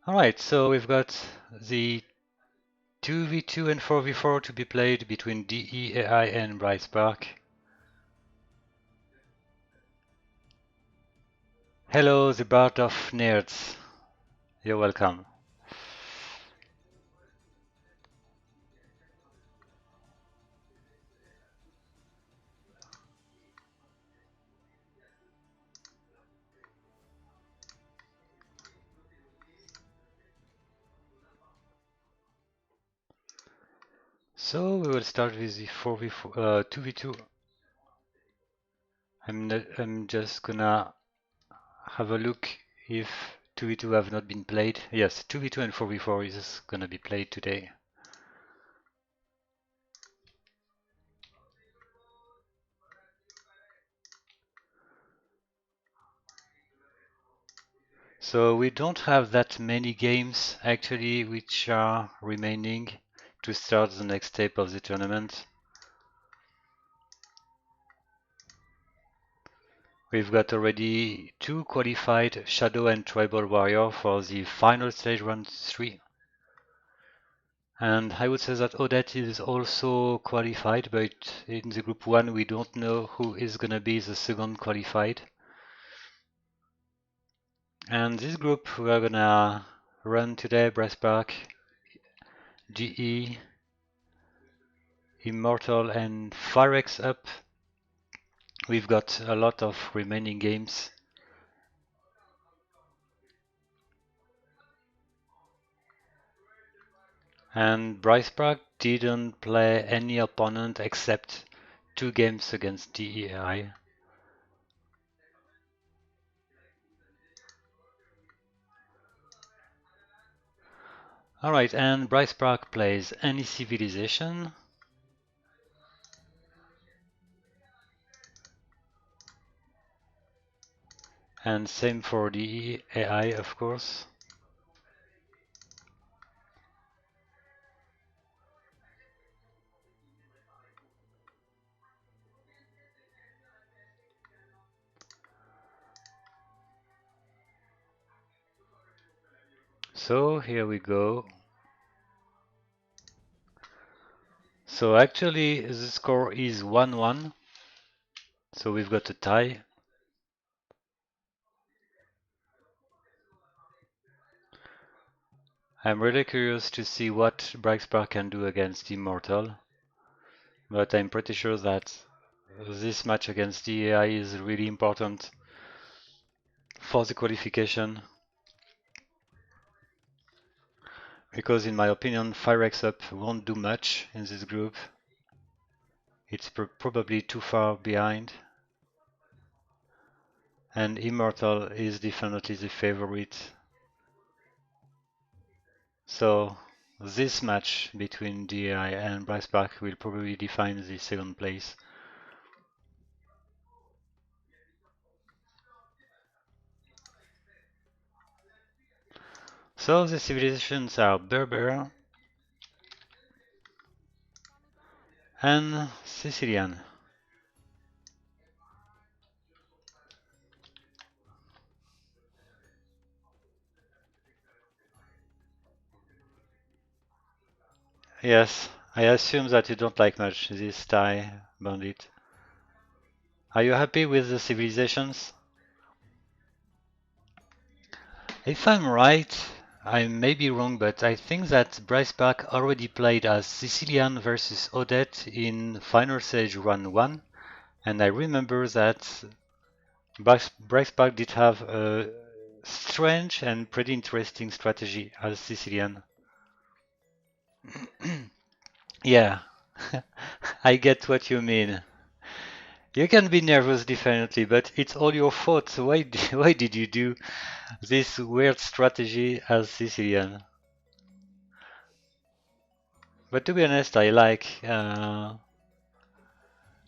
Alright, so we've got the 2v2 and 4v4 to be played between DE, AI and Bryce Park. Hello, the Bard of Nerds. You're welcome. So we will start with the 4v4, 2v2. I'm just gonna have a look if 2v2 have not been played. Yes, 2v2 and 4v4 is gonna be played today. So we don't have that many games actually which are remaining to start the next step of the tournament. We've got already 2 qualified Shadow and Tribal Warrior for the final stage round 3. And I would say that Odette is also qualified, but in the group 1 we don't know who is gonna be the second qualified. And this group we are gonna run today: Bryce Park, GE, Immortal and Firex up. We've got a lot of remaining games. And Bryce Park didn't play any opponent except 2 games against DEI. Alright, and Bryce Park plays Any Civilization. And same for the AI, of course. So here we go. So actually the score is 1-1. So we've got a tie. I'm really curious to see what Bryce Park can do against Immortal. But I'm pretty sure that this match against the AI is really important for the qualification. Because in my opinion, Firex Up won't do much in this group. It's probably too far behind. And Immortal is definitely the favorite. So this match between DI and Bryce Park will probably define the second place. So the civilizations are Berber and Sicilian. Yes, I assume that you don't like much this Thai bandit. Are you happy with the civilizations? If I'm right, I may be wrong, but I think that Bryce Park already played as Sicilian versus Odette in Final Stage Run 1, and I remember that Bryce Park did have a strange and pretty interesting strategy as Sicilian. Yeah, I get what you mean. You can be nervous definitely, but it's all your fault. So why did you do this weird strategy as Sicilian? But to be honest, I like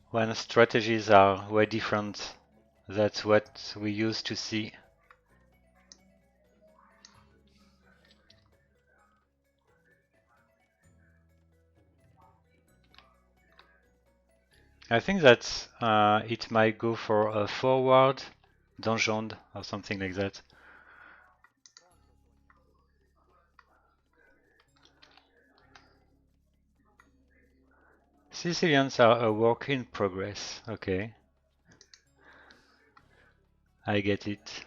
when strategies are way different. That's what we used to see. I think that it might go for a forward donjon or something like that. Sicilians are a work in progress. Okay, I get it.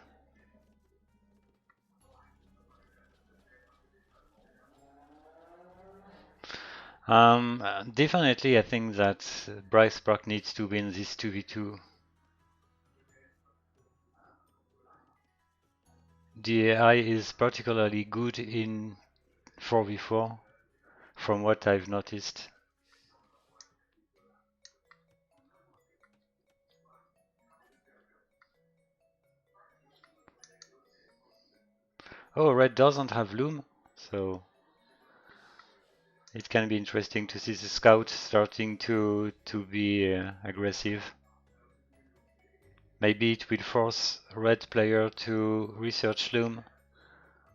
Definitely, I think that Bryce Park needs to win this 2v2. The AI is particularly good in 4v4, from what I've noticed. Oh, red doesn't have loom, so it can be interesting to see the scout starting to be aggressive. Maybe it will force red player to research loom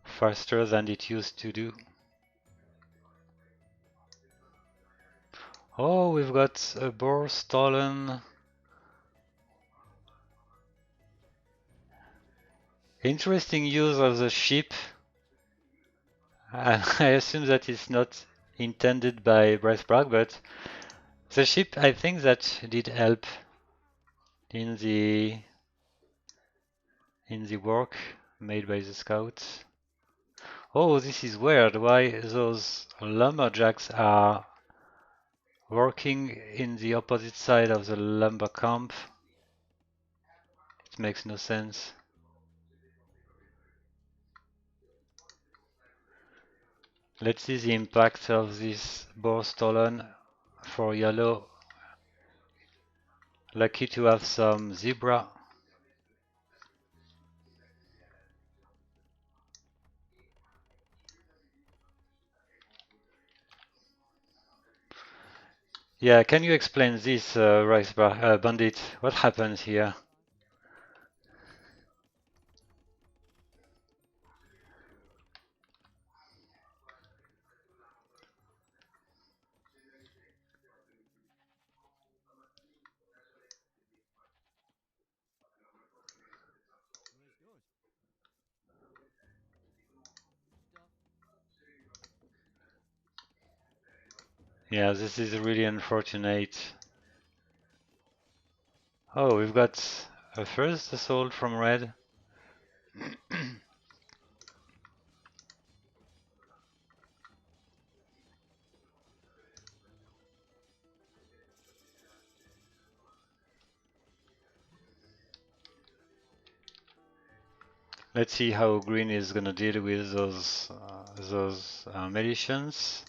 faster than it used to do. Oh, we've got a boar stolen. Interesting use of the ship. I assume that it's not intended by Bryce Bragg, but the ship, I think that did help in the work made by the scouts. Oh, this is weird. Why those lumberjacks are working in the opposite side of the lumber camp? It makes no sense. Let's see the impact of this boar stolen for yellow. Lucky to have some zebra. Yeah, can you explain this, Bandit? What happens here? Yeah, this is really unfortunate. Oh, we've got a first assault from red. Let's see how green is gonna deal with those militians.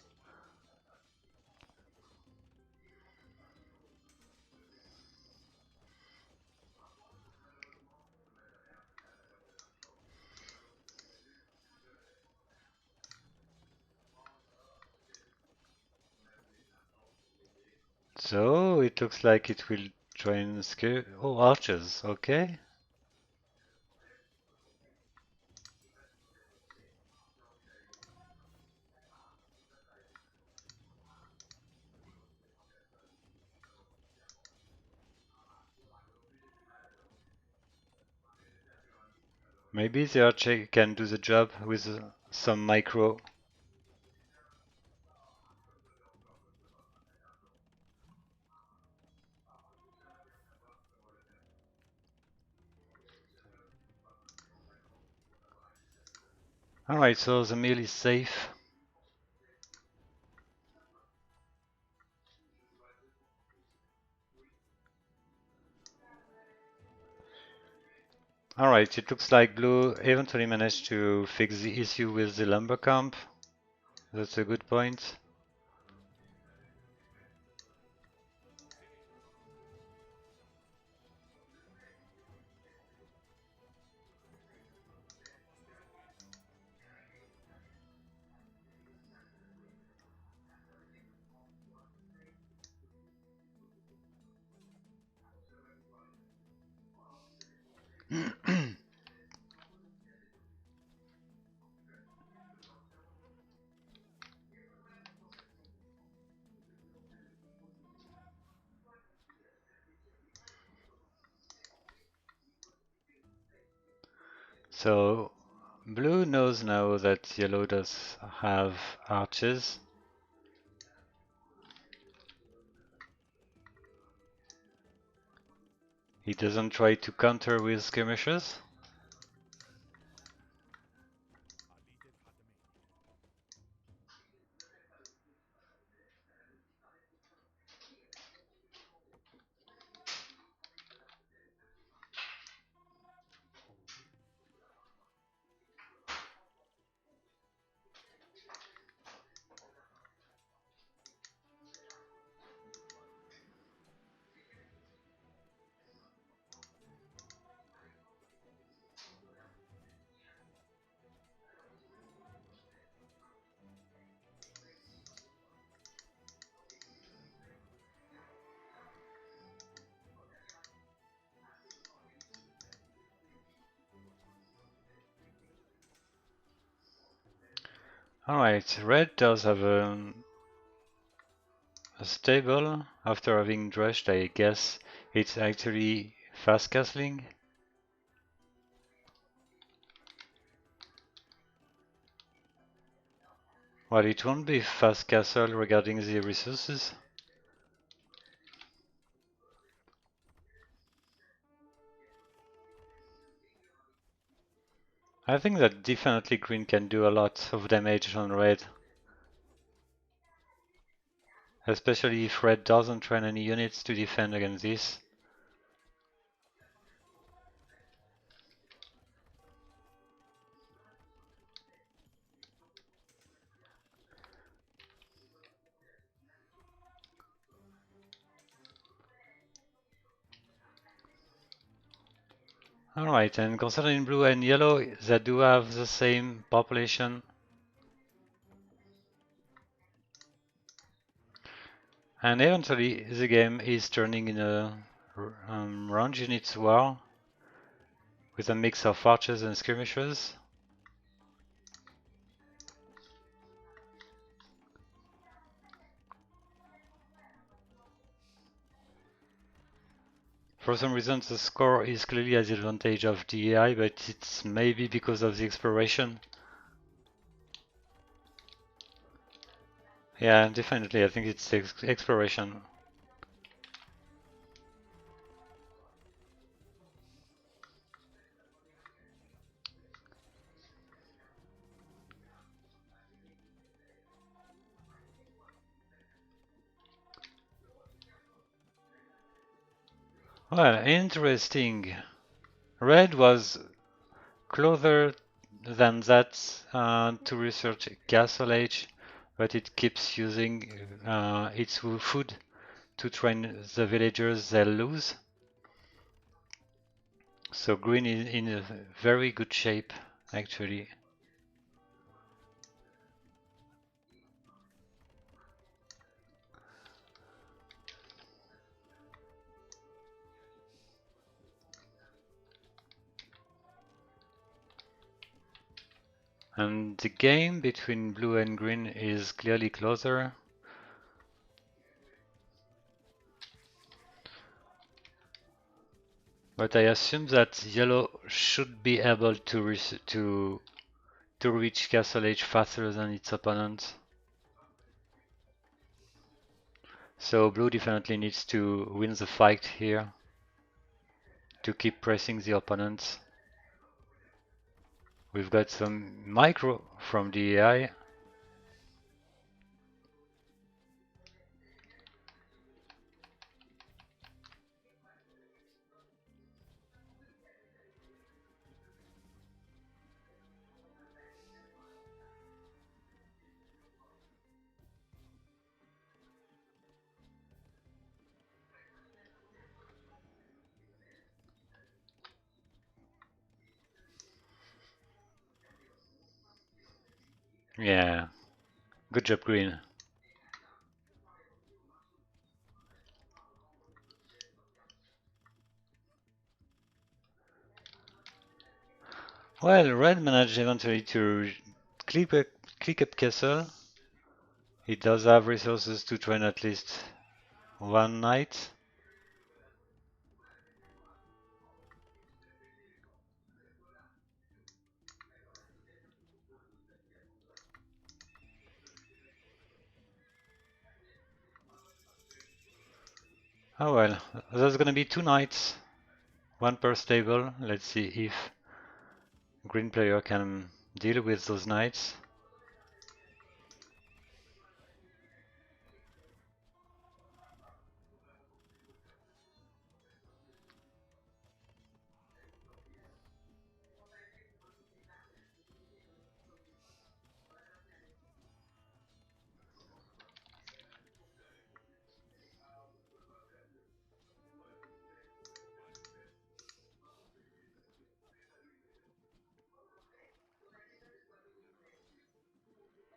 So it looks like it will try and scare. Oh, archers. Okay. Maybe the archer can do the job with some micro. Alright, so the mill is safe. Alright, it looks like blue eventually managed to fix the issue with the lumber camp. That's a good point. So blue knows now that yellow does have archers. He doesn't try to counter with skirmishes. Alright, red does have a stable. After having dressed, I guess it's actually fast castling. Well, it won't be fast castle regarding the resources. I think that definitely green can do a lot of damage on red. Especially if red doesn't train any units to defend against this. Alright, and concerning blue and yellow, they do have the same population. And eventually the game is turning in a range units war with a mix of archers and skirmishers. For some reason the score is clearly at the advantage of DAI, but it's maybe because of the exploration. Yeah, definitely, I think it's exploration. Well, interesting. Red was closer than that to research Castle Age, but it keeps using its food to train the villagers they lose. So green is in a very good shape, actually. And the game between blue and green is clearly closer. But I assume that yellow should be able to reach Castle Age faster than its opponent. So blue definitely needs to win the fight here to keep pressing the opponent. We've got some micro from the AI. Yeah, good job, green. Well, red managed eventually to click up castle. It does have resources to train at least one knight. Oh well, there's gonna be two knights. One per stable. Let's see if green player can deal with those knights.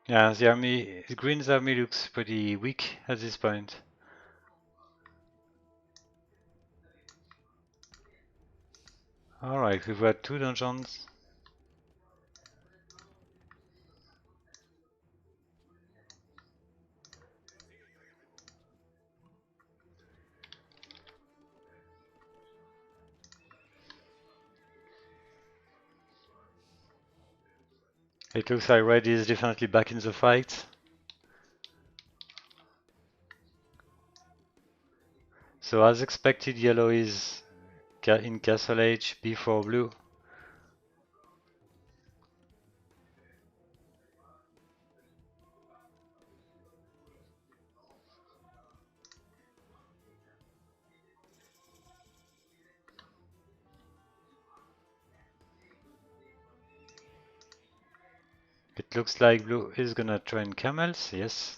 Yeah, the green's army looks pretty weak at this point. Alright, we've got 2 dungeons. It looks like red is definitely back in the fight. So as expected, yellow is in Castle Age before blue. It looks like blue is gonna train camels, yes.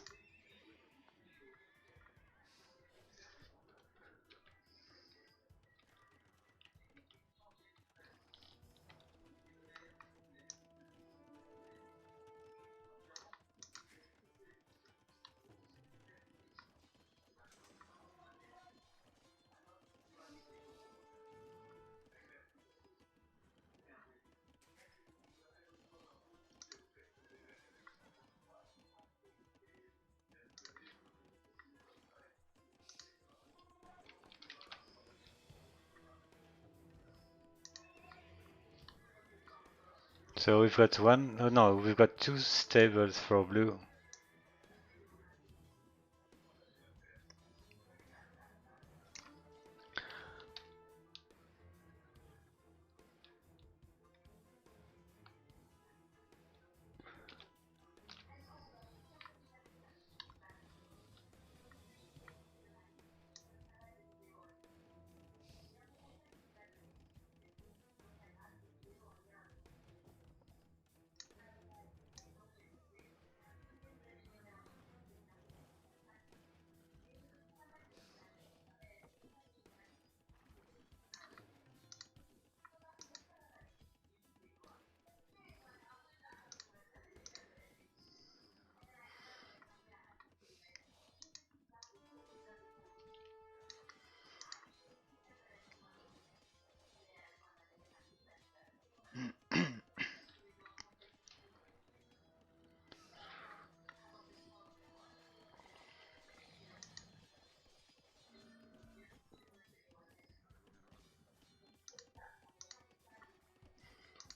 So we've got one, oh no, we've got 2 stables for blue.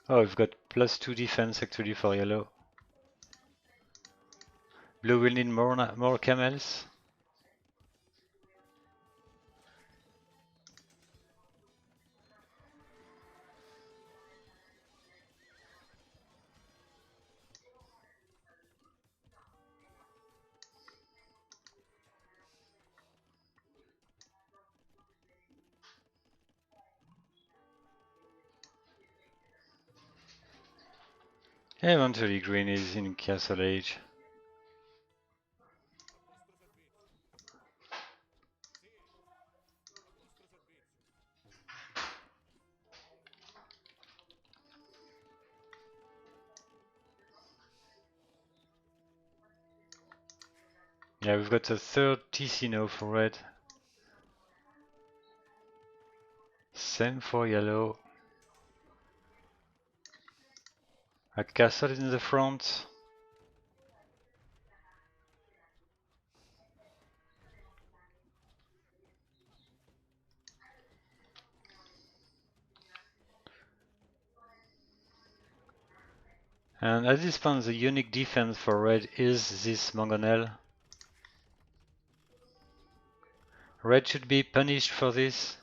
Oh, we've got +2 defense actually for yellow. Blue will need more camels. Eventually green is in Castle Age. Yeah, we've got a third TC now for red. Same for yellow. A castle in the front. And at this point the unique defense for red is this mangonel. Red should be punished for this.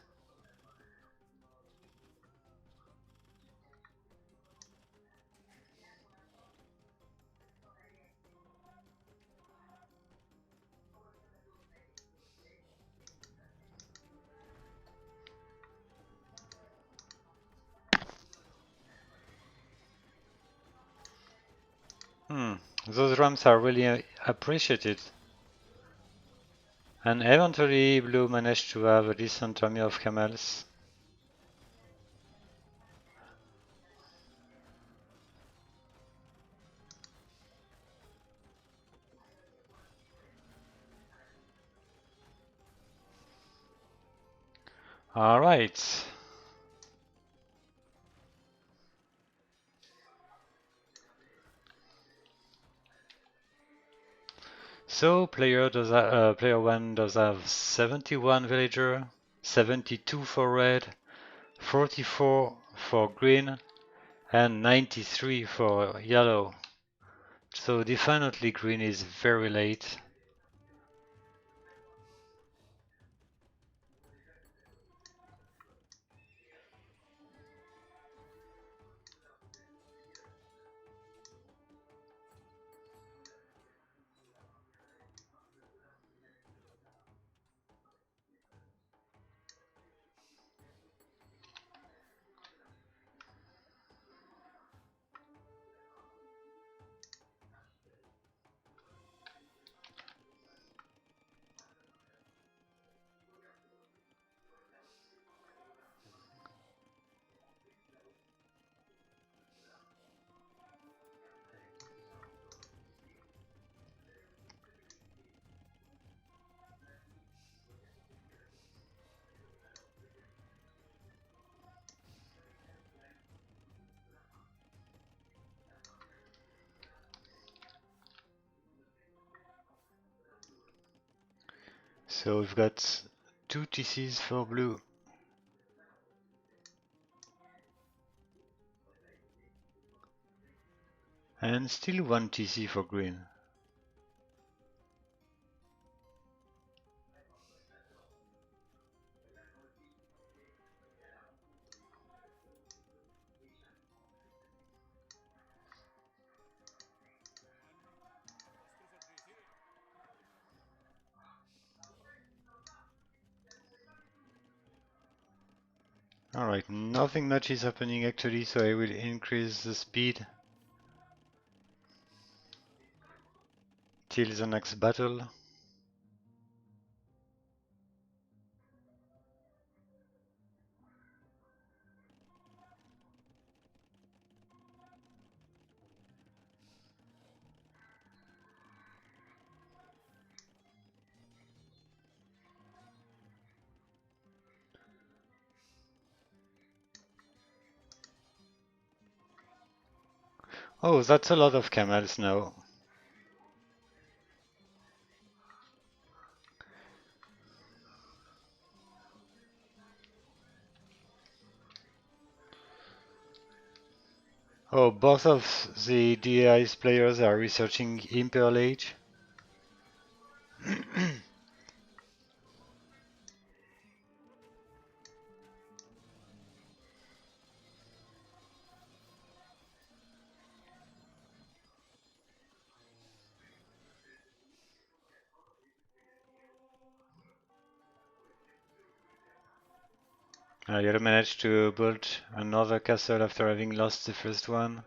Those ramps are really appreciated. And eventually Blue managed to have a decent army of camels. Alright. So player 1 does have 71 villager, 72 for red, 44 for green, and 93 for yellow. So definitely green is very late. So we've got 2 TCs for blue. And still 1 TC for green. Alright, nothing much is happening actually, so I will increase the speed till the next battle. Oh, that's a lot of camels now. Oh, both of the DAI's players are researching Imperial Age. You managed to build another castle after having lost the first one.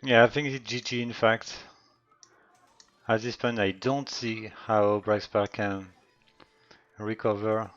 Yeah, I think it's GG in fact. At this point I don't see how Braxpar can recover.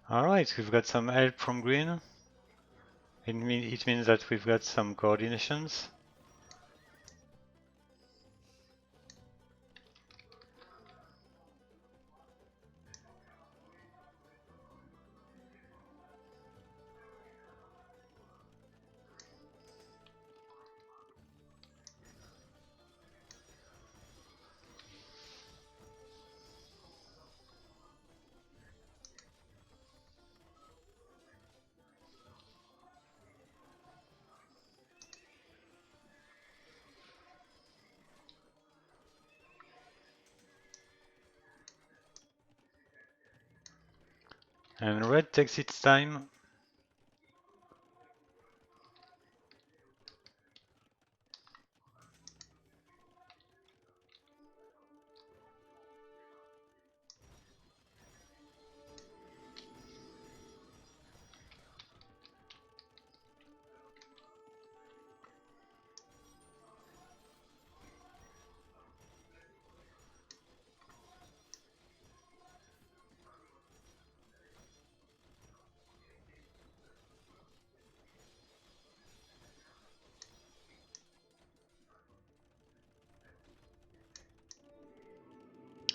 Alright, we've got some help from green. It means that we've got some coordinations. And red takes its time.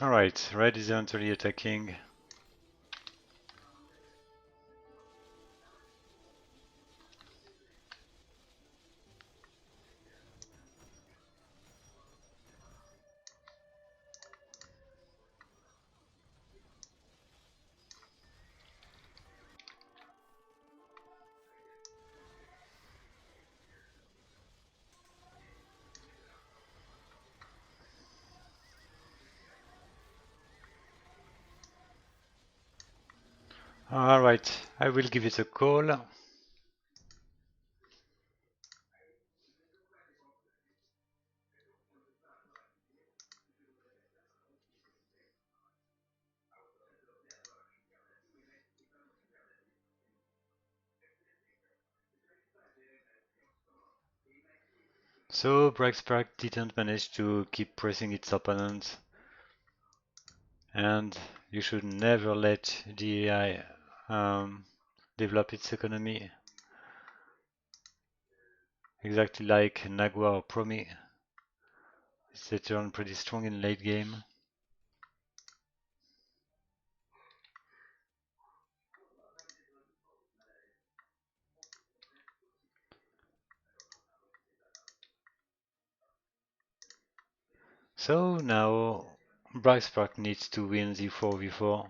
Alright, red is eventually attacking. Alright, I will give it a call. So Braxpark didn't manage to keep pressing its opponent. And you should never let the AI develop its economy. Exactly like Nagua or Promi. They turn pretty strong in late game. So now Braxpark needs to win the 4v4.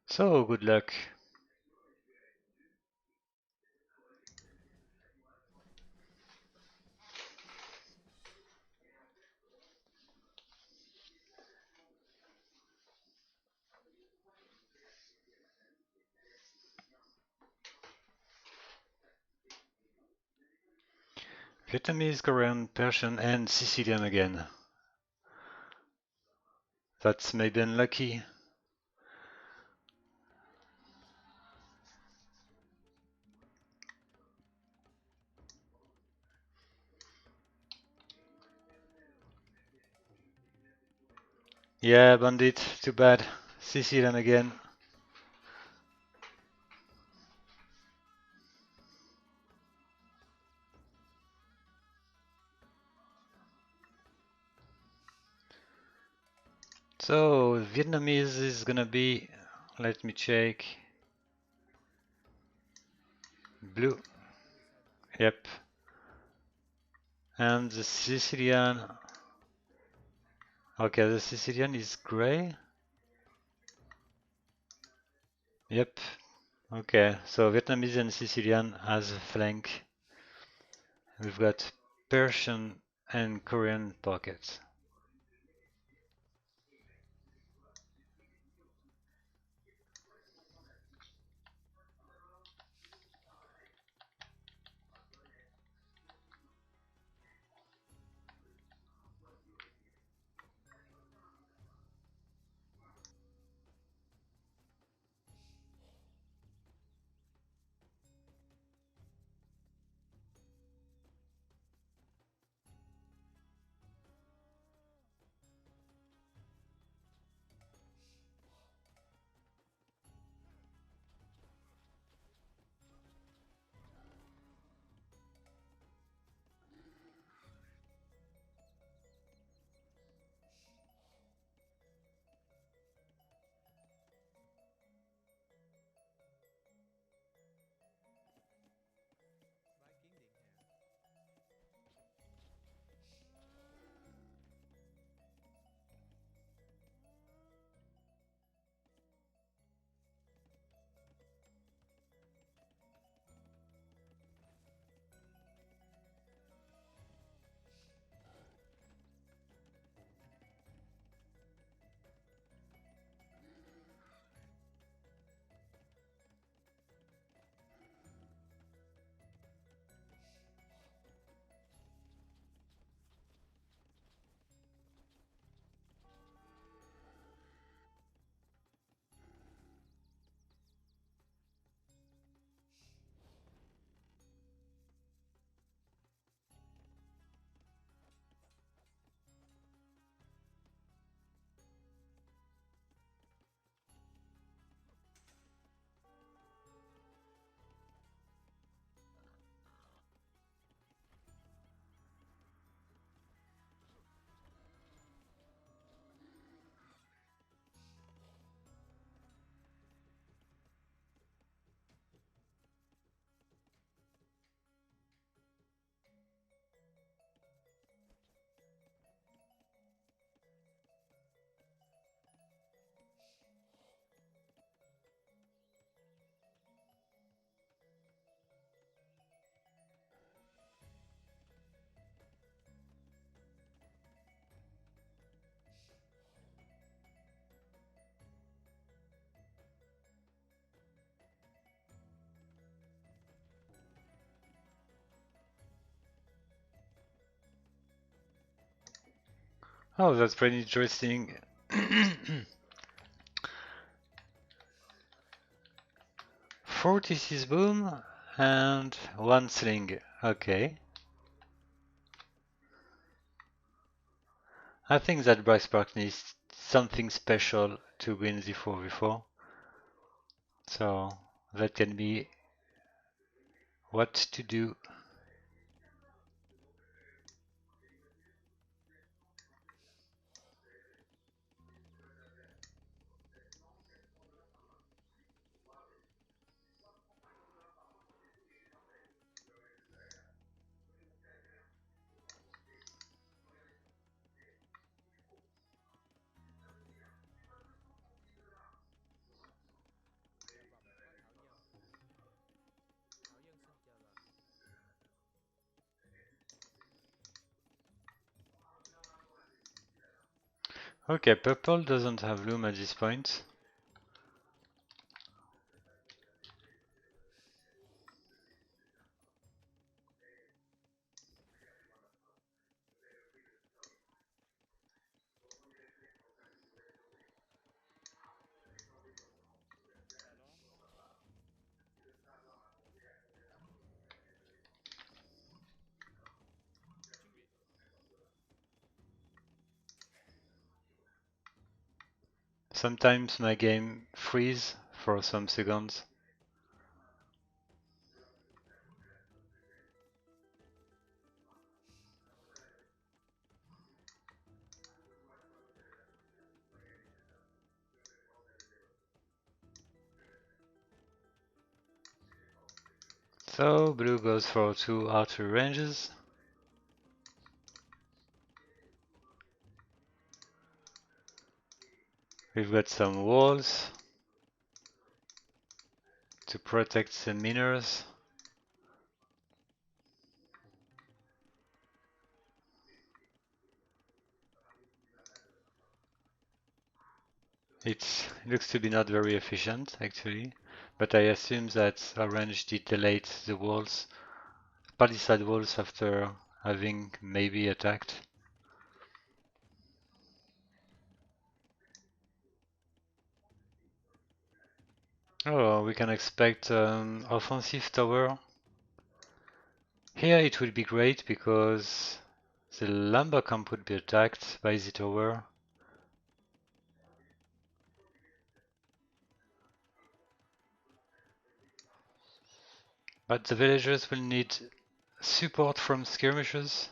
So good luck. Vietnamese, Korean, Persian and Sicilian again. That's maybe unlucky. Yeah, Bandit, too bad. Sicilian again. So Vietnamese is gonna be, let me check. Blue. Yep. And the Sicilian. Okay, the Sicilian is gray. Yep. Okay, so Vietnamese and Sicilian as a flank. We've got Persian and Korean pockets. Oh, that's pretty interesting. 46 boom and 1 sling. Okay. I think that Bryce Park needs something special to win the 4v4. So that can be what to do. Okay, purple doesn't have loom at this point. Sometimes my game freezes for some seconds. So blue goes for 2 outer ranges. We've got some walls to protect the miners. It looks to be not very efficient actually, but I assume that orange did delete the walls, palisade walls after having maybe attacked. Oh, we can expect offensive tower. Here it will be great because the lumber camp would be attacked by the tower. But the villagers will need support from skirmishers.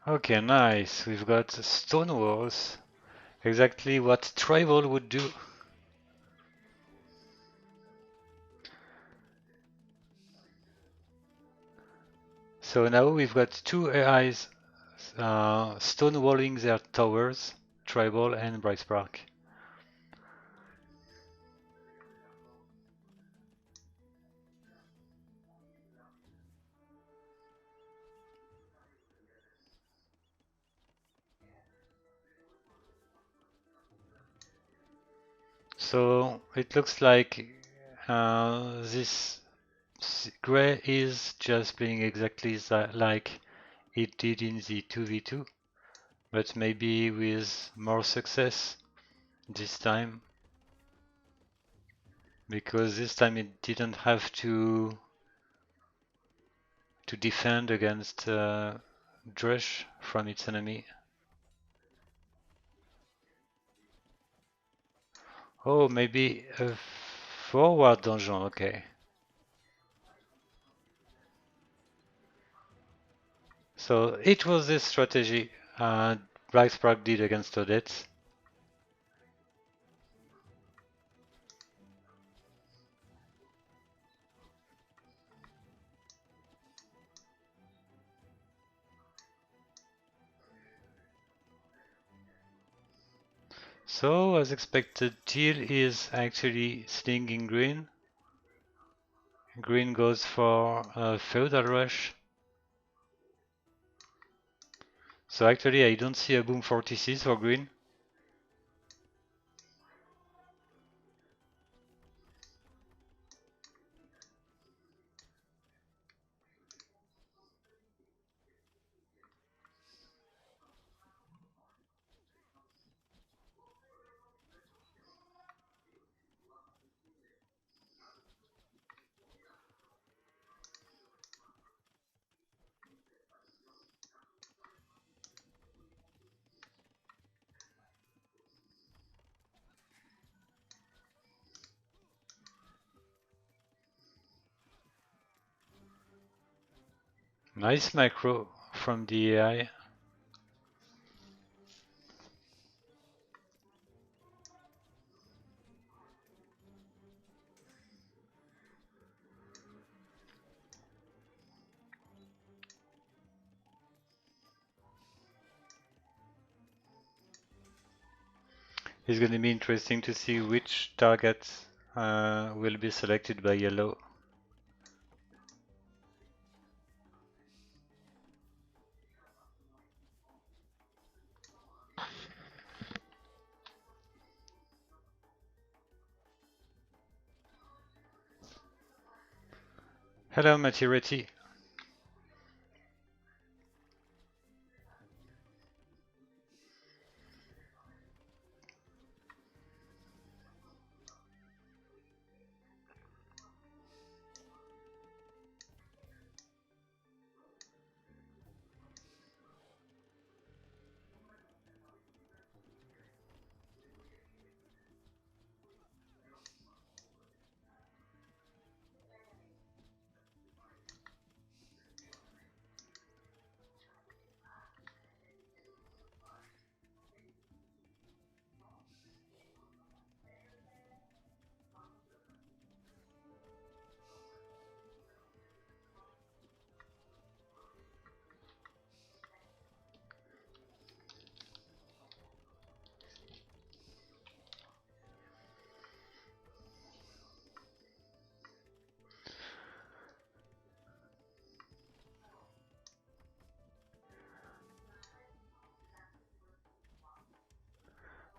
Okay, nice. We've got stone walls. Exactly what tribal would do. So now we've got 2 AIs stonewalling their towers, tribal and Bryce Park. So it looks like this gray is just playing exactly like it did in the 2v2, but maybe with more success this time, because this time it didn't have to defend against Drush from its enemy. Oh, maybe a forward donjon, okay. So it was this strategy Black Spark did against Odette. So, as expected, Teal is actually slinging green. Green goes for a Feudal Rush. So actually I don't see a boom for TCs for green. Nice macro from the AI. It's going to be interesting to see which target will be selected by yellow. Hello, Maturity.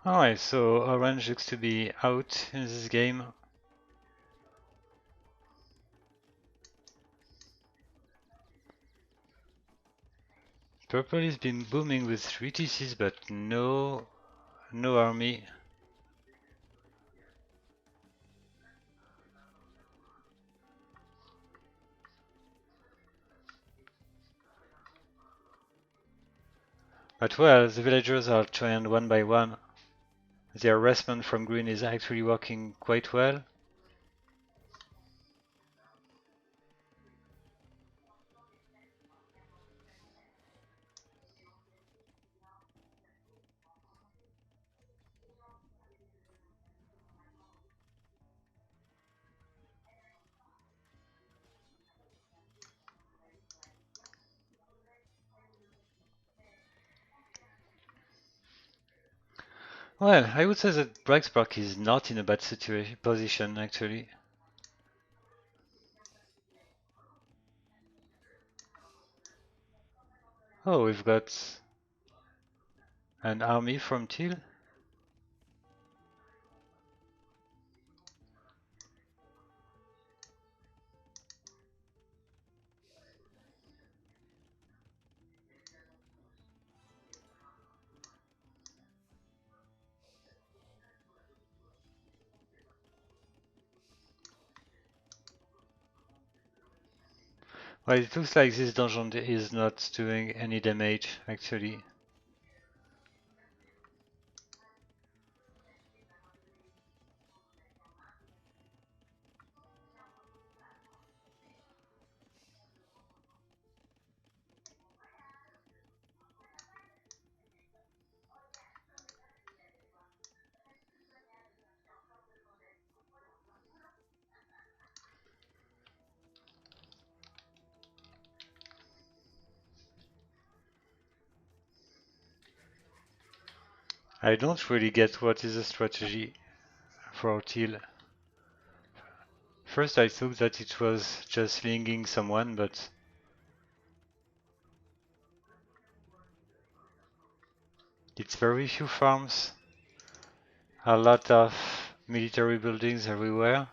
Alright, so orange looks to be out in this game. Purple has been booming with 3 TCs, but no army. But well, the villagers are trying one by one. The harassment from green is actually working quite well. Well, I would say that Braxpark is not in a bad position actually. Oh, we've got an army from Teal. Well, it looks like this dungeon is not doing any damage actually. I don't really get what is the strategy for Teal. First I thought that it was just slinging someone, but It's very few farms, a lot of military buildings everywhere.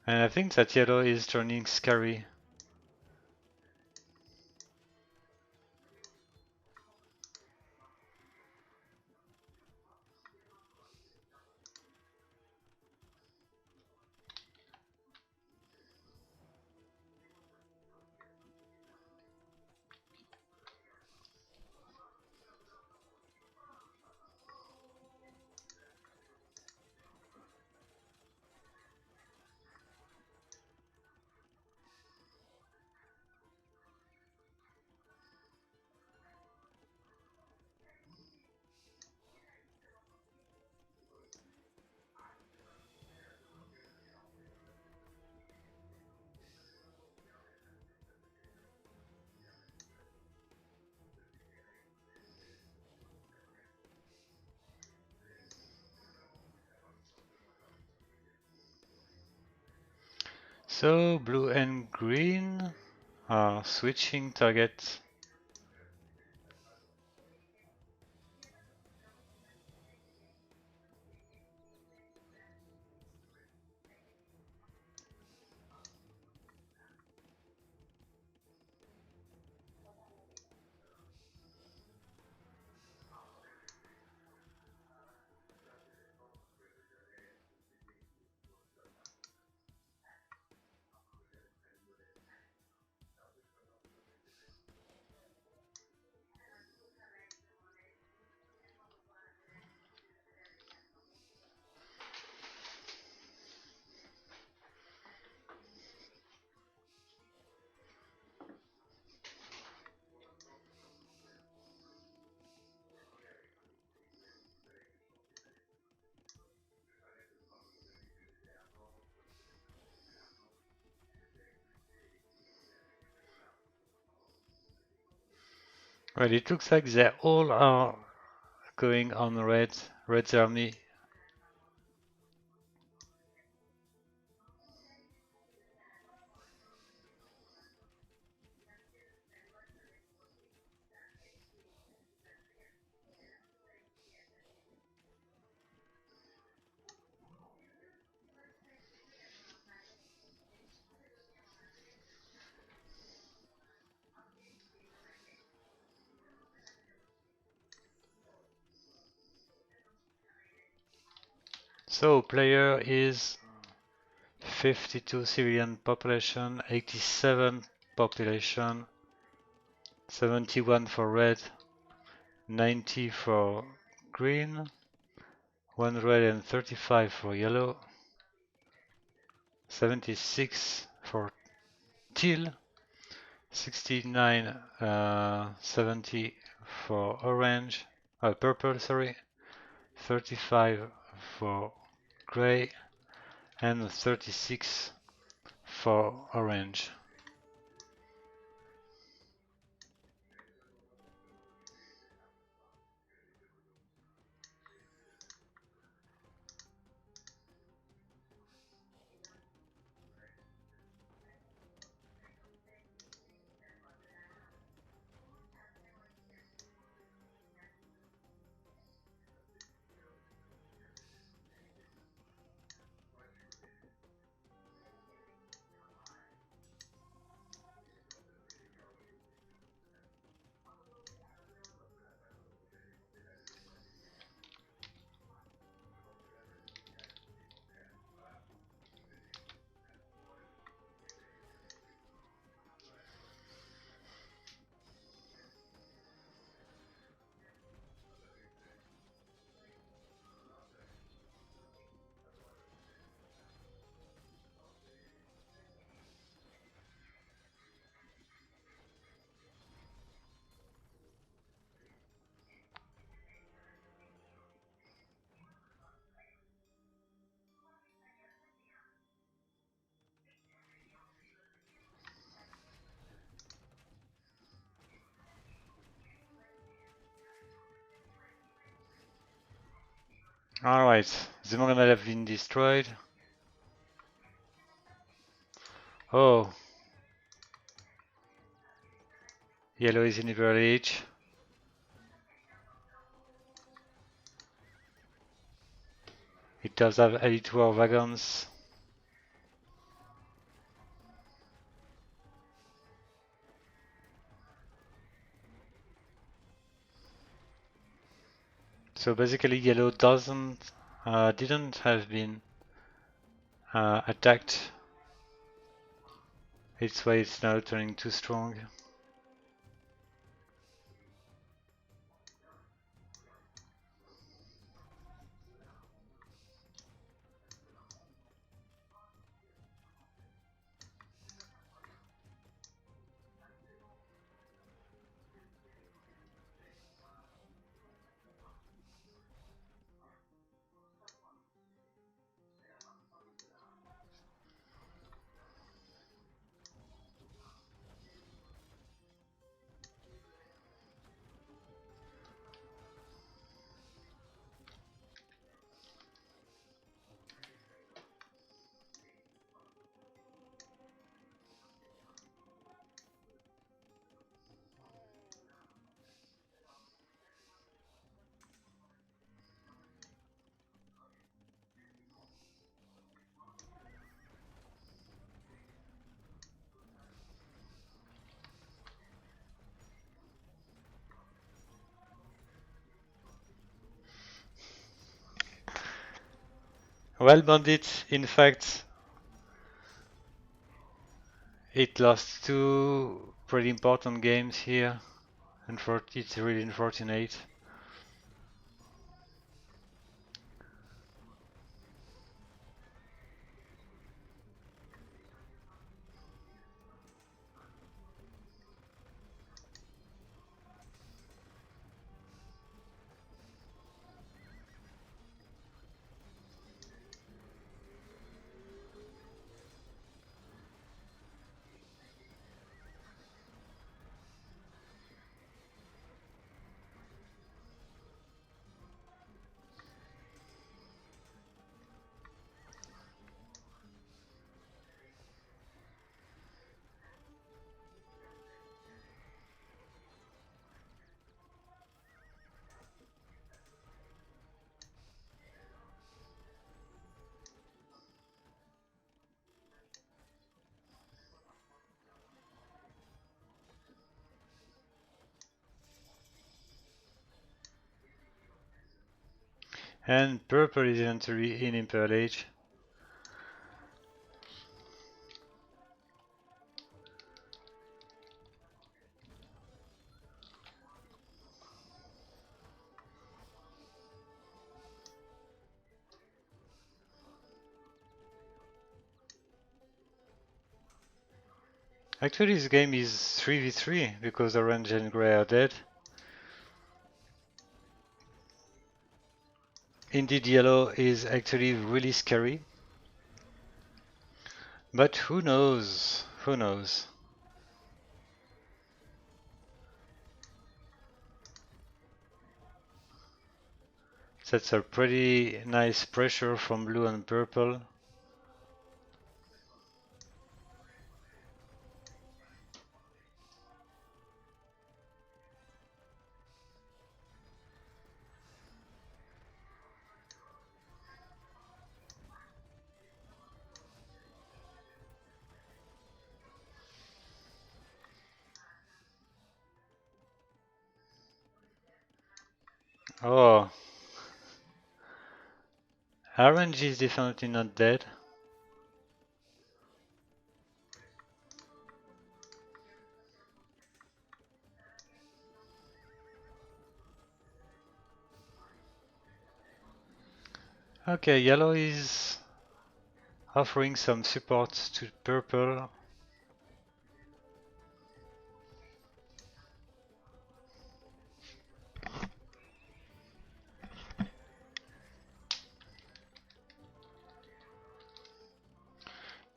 And I think that yellow is turning scary. So blue and green are switching targets. Well, it looks like they all are going on red. Red's army. So player is 52 civilian population, 87 population, 71 for red, 90 for green, 135 for yellow, 76 for teal, 69, 70 for orange, purple, sorry, 35 for gray, and 36 for orange. Alright, the Morganite have been destroyed. Oh, yellow is in Imperial Age. It does have Elite War wagons. So basically yellow didn't have been attacked. It's why it's now turning too strong. Well, Bandit, in fact, it lost two pretty important games here, and it's really unfortunate. And purple is entry in Imperial Age. Actually, this game is 3v3 because orange and grey are dead. Indeed, yellow is actually really scary. But who knows? Who knows? That's a pretty nice pressure from blue and purple. Oh, orange is definitely not dead. Okay, yellow is offering some support to purple.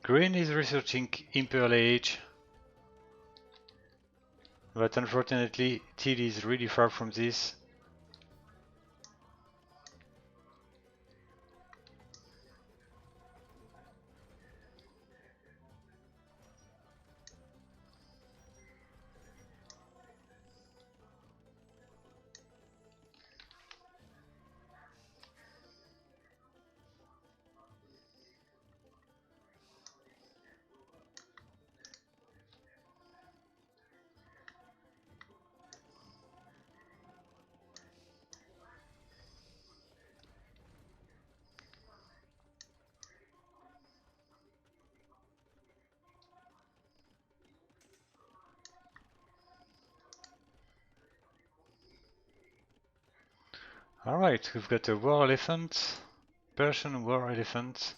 Green is researching Imperial Age. But unfortunately, teal is really far from this. Alright, we've got a war elephant, Persian war elephant.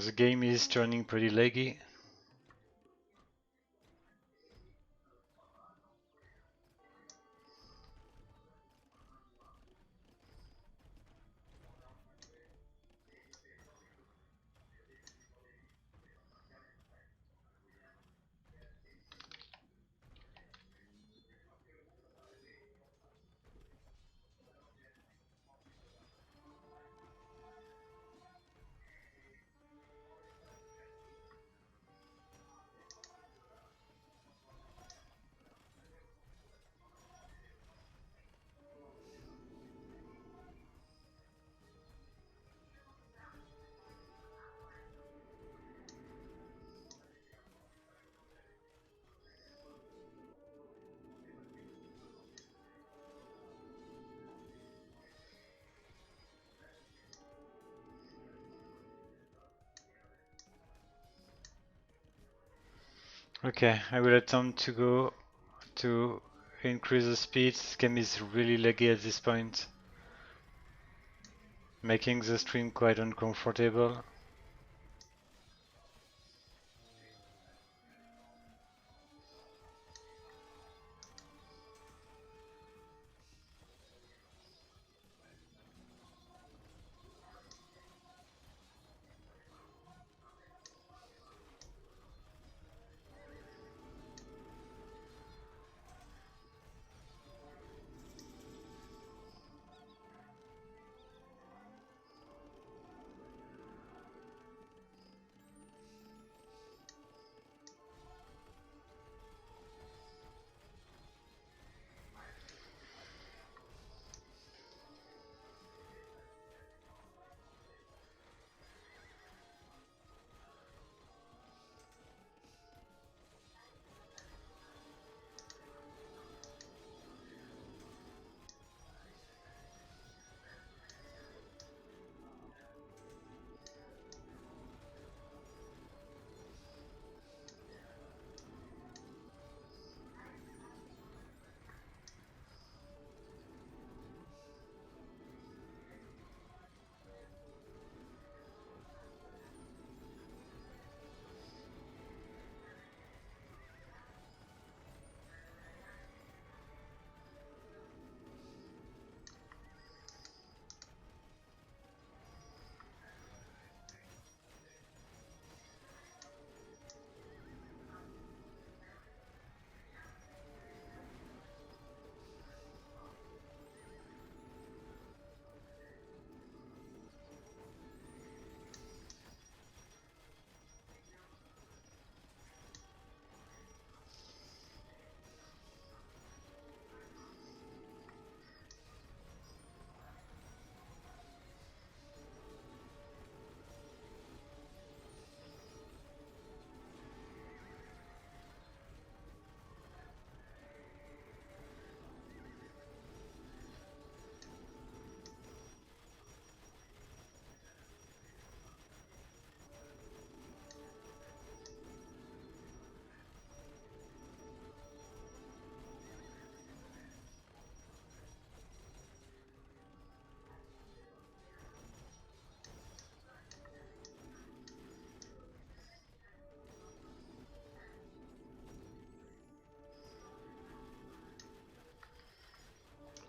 The game is turning pretty laggy. Okay, I will attempt to go to increase the speed. This game is really laggy at this point, making the stream quite uncomfortable.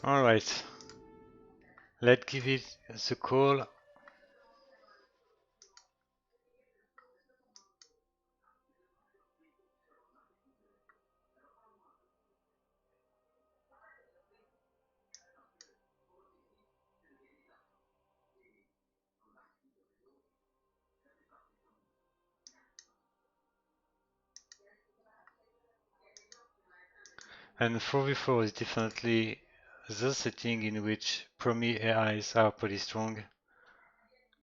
Alright, let's give it the call. And 4v4 is definitely the setting in which Promi AIs are pretty strong.